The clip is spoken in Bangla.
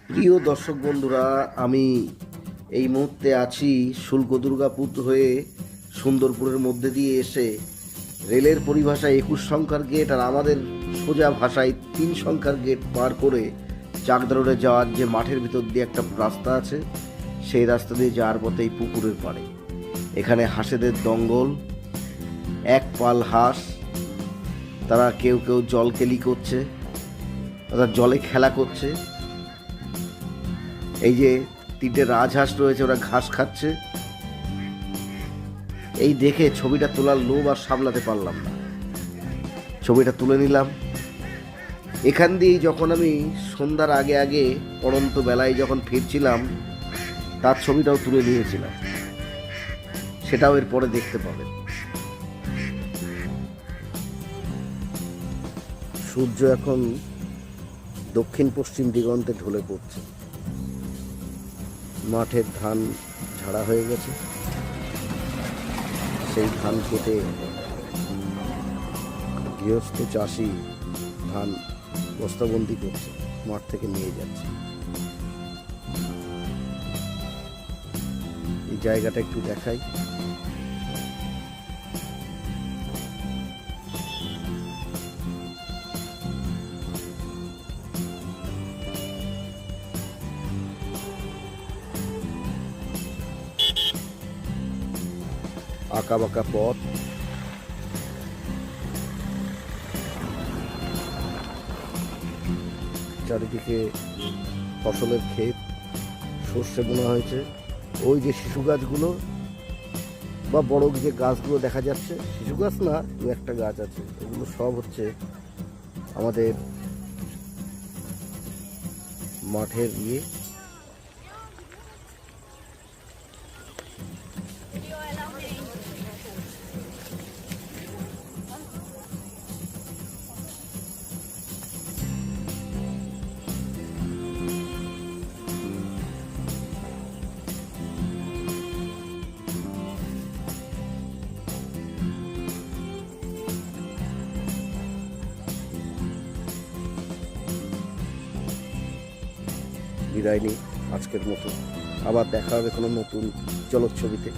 প্রিয় দর্শক বন্ধুরা, আমি এই মুহূর্তে আছি শুল্ক দুর্গাপুর হয়ে সুন্দরপুরের মধ্যে দিয়ে এসে রেলের পরিভাষায় 21 সংখ্যার গেট আর আমাদের সোজা ভাষায় 3 সংখ্যার গেট পার করে চাকদা রোডে যাওয়ার যে মাঠের ভিতর দিয়ে একটা রাস্তা আছে, সেই রাস্তা দিয়ে যাওয়ার পথে এই পুকুরের পাড়ে এখানে হাঁসেদের দঙ্গল। এক পাল হাঁস, তারা কেউ কেউ জলকেলি করছে, তারা জলে খেলা করছে। এই যে 3টে রাজহাঁস রয়েছে, ওরা ঘাস খাচ্ছে। এই দেখে ছবিটা তোলার লোভ আর সামলাতে পারলাম না, ছবিটা তুলে নিলাম। এখান দিয়েই যখন আমি সন্ধ্যার আগে আগে পড়ন্ত বেলায় যখন ফিরছিলাম, তার ছবিটাও তুলে নিয়েছিলাম, সেটাও এরপরে দেখতে পাবেন। সূর্য এখন দক্ষিণ পশ্চিম দিগন্তে ঢলে পড়ছে। মাঠের ধান ঝাড়া হয়ে গেছে, সেই ধান কেটে গৃহস্থ চাষি ধান বস্তাবন্দি করছে, মাঠ থেকে নিয়ে যাচ্ছে। এই জায়গাটা একটু দেখাই। আঁকা বাঁকা পথ, চারিদিকে ফসলের ক্ষেত, সর্ষে বোনা হয়েছে। ওই যে শিশু গাছগুলো বা বড় যে গাছগুলো দেখা যাচ্ছে, শিশু গাছ না, দু একটা গাছ আছে, এগুলো সব হচ্ছে আমাদের মাঠের বিদায় নিই আজকের মতো। আবার দেখা হবে কোনো নতুন জলচ্ছবিতে।